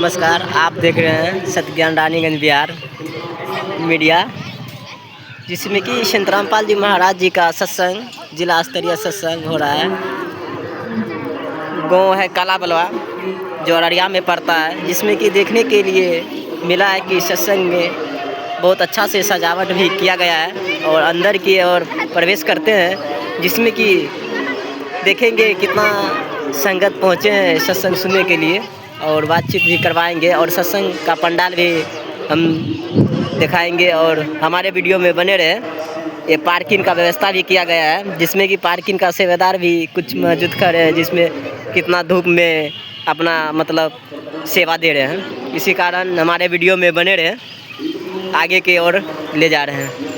नमस्कार। आप देख रहे हैं सत्यज्ञान रानीगंज बिहार मीडिया, जिसमें कि संत रामपाल जी महाराज जी का सत्संग, जिला स्तरीय सत्संग हो रहा है। गांव है काला बलवा, जो अररिया में पड़ता है, जिसमें कि देखने के लिए मिला है कि सत्संग में बहुत अच्छा से सजावट भी किया गया है और अंदर की ओर प्रवेश करते हैं, जिसमें कि देखेंगे कितना संगत पहुँचे हैं सत्संग सुनने के लिए और बातचीत भी करवाएंगे और सत्संग का पंडाल भी हम दिखाएंगे और हमारे वीडियो में बने रहे। ये पार्किंग का व्यवस्था भी किया गया है, जिसमें कि पार्किंग का सेवादार भी कुछ मौजूद खड़े हैं, जिसमें कितना धूप में अपना मतलब सेवा दे रहे हैं। इसी कारण हमारे वीडियो में बने रहे, आगे की ओर ले जा रहे हैं।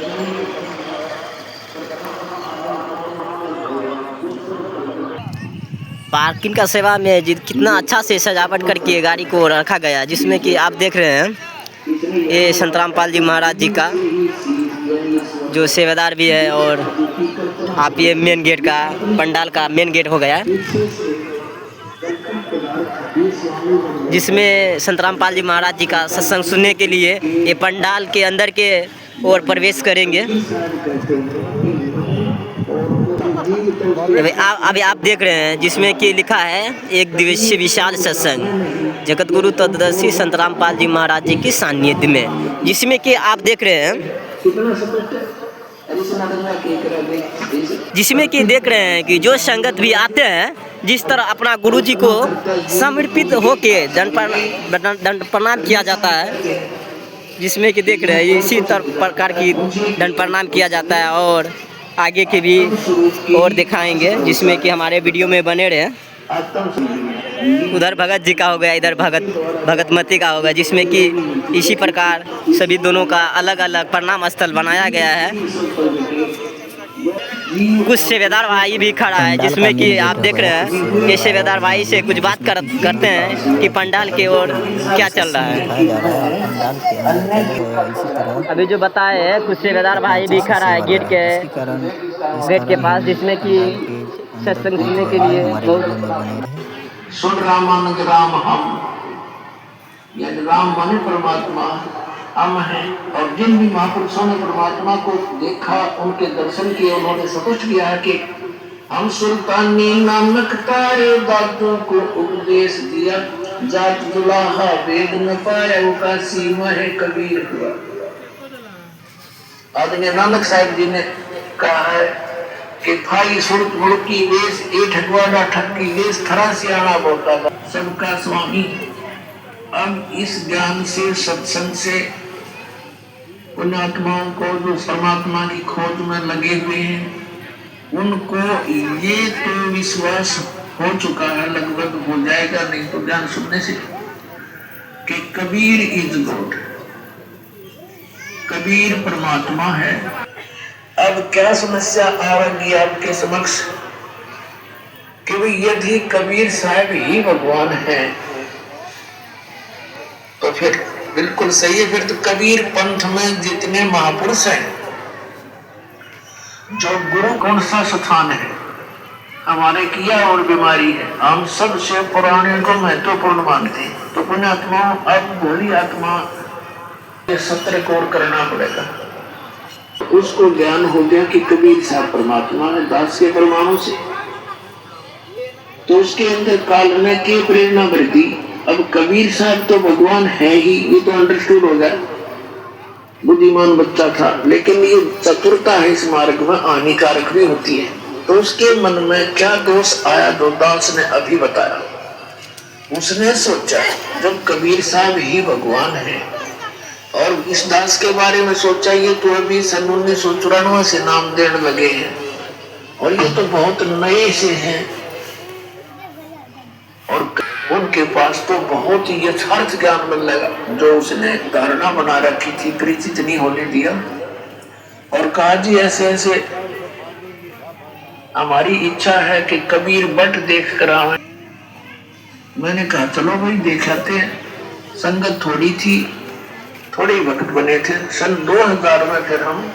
पार्किंग का सेवा में कितना अच्छा से सजावट करके गाड़ी को रखा गया, जिसमें कि आप देख रहे हैं ये संत रामपाल जी महाराज जी का जो सेवादार भी है। और आप ये मेन गेट का पंडाल का मेन गेट हो गया, जिसमें संत रामपाल जी महाराज जी का सत्संग सुनने के लिए ये पंडाल के अंदर के ओर प्रवेश करेंगे। अभी आप देख रहे हैं जिसमें कि लिखा है एक दिवसीय विशाल सत्संग जगत गुरु तत्वदर्शी संत रामपाल जी महाराज जी की सानिध्य में, जिसमें कि आप देख रहे हैं कि जो संगत भी आते हैं, जिस तरह अपना गुरु जी को समर्पित होके दंड प्रणाम किया जाता है, जिसमें कि देख रहे हैं इसी प्रकार की दंड प्रणाम किया जाता है और आगे के भी और दिखाएंगे, जिसमें कि हमारे वीडियो में बने रहे। उधर भगत जी का हो गया, इधर भगतमती का होगा, जिसमें कि इसी प्रकार सभी दोनों का अलग अलग प्रणाम स्थल बनाया गया है। कुछ सेवेदार भाई भी खड़ा है, जिसमें कि आप देख रहे हैं ये सेवेदार भाई से कुछ बात करते हैं कि पंडाल की ओर क्या चल रहा है। अभी जो बताए है कुछ सेवेदार भाई भी खड़ा है गेट के पास, जिसमें कि सत्संग सुनने के लिए बहुत सुन रामानंद राम हम, यानी राम माने परमात्मा हम हैं। और जिन भी महापुरुषों ने परमात्मा को देखा, उनके दर्शन किए, उन्होंने स्पष्ट किया है कि हम सुल्तानी नानक तारे दादू को उपदेश दिया, जात दुलाहा वेद न पाया वो काशी महे कबीर हुआ। आदरणीय नानक साहिब जी ने कहा है कि भाई सुरत मुड़की वेश ए ठगवाना ठगी वेश थरा सियाना बोलता था सबका स्वामी। अब इस ज्ञान से, सत्संग से उन आत्माओं को जो परमात्मा की खोज में लगे हुए हैं, उनको ये तो विश्वास हो चुका है, लगभग हो जाएगा, नहीं तो ज्ञान सुनने से, कि कबीर इज गॉड, कबीर परमात्मा है। अब क्या समस्या आएगी आपके समक्ष कि भाई यदि कबीर साहब ही भगवान है तो फिर बिल्कुल सही है। फिर तो कबीर पंथ में जितने महापुरुष हैं, जो गुरु कौन सा स्थान है हमारे किया और बीमारी है, हम सबसे पुराने को महत्वपूर्ण मानते हैं। तो पुण्यात्मा अब भोली आत्मा सत्र को करना पड़ेगा। उसको ज्ञान हो गया कि कबीर साहब परमात्मा है दास के परमाणु से, तो उसके अंदर काल में की प्रेरणा बढ़ती। अब कबीर साहब तो भगवान है ही, ये तो अंडरस्टूड हो गया, बुद्धिमान बच्चा था, लेकिन ये चतुरता है इस मार्ग में हानिकारक भी होती है। तो उसके मन में क्या दोष आया, जो दास ने अभी बताया। उसने सोचा जब कबीर साहब ही भगवान है और इस दास के बारे में सोचा, ये तो अभी सन 1994 से नाम देने लगे हैं और ये तो बहुत नए से हैं और उनके पास तो बहुत ही यथार्थ ज्ञान मिलेगा। जो उसने धारणा बना रखी थी परिचित नहीं होने दिया और कहा जी ऐसे ऐसे हमारी इच्छा है कि कबीर बट देख कर आवे। मैंने कहा चलो भाई देखाते हैं। संगत थोड़ी थी, थोड़े वक्त बने थे। सन 2000 में फिर हम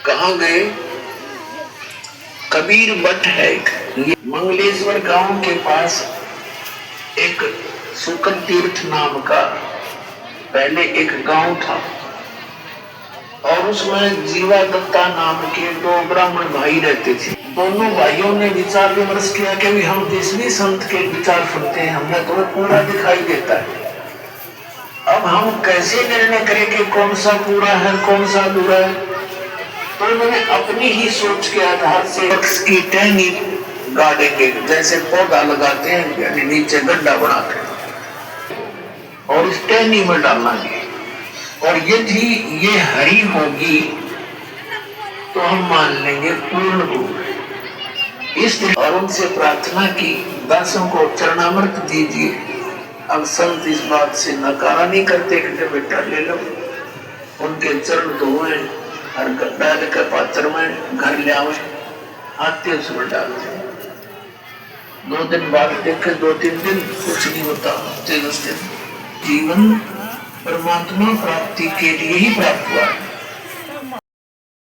कहाँ गए, कबीर बट है ये मंगलेश्वर गांव के पास एक शुक्र तीर्थ नाम का पहले एक गांव था और उसमें जीवा दत्ता नाम के 2 ब्राह्मण भाई रहते थे। दोनों भाइयों ने विचार विमर्श किया कि हम जिस भी संत के विचार सुनते हैं हमें तो पूरा दिखाई देता है, अब हम कैसे निर्णय करें कि कौन सा पूरा है कौन सा अधूरा है। तो उन्होंने अपनी ही सोच के आधार से वृक्ष की टहनी गाड़ेंगे, जैसे पौधा लगाते हैं यानी नीचे गड्ढा बनाते हैं और इस टहनी में डालेंगे और यदि ये हरी होगी तो हम मान लेंगे पूर्ण हो गई। इस और उनसे प्रार्थना की दासों को चरणामृत दीजिए। अब संत इस बात से नकारा नहीं करते कि बेटा ले लो, उनके चरण धोए हर गड्ढा के पात्र में घर ले आवे, आते उसमें डालते। 2 दिन बाद देखे 2-3 दिन कुछ नहीं होता, जीवन परमात्मा प्राप्ति के लिए ही प्राप्त हुआ है।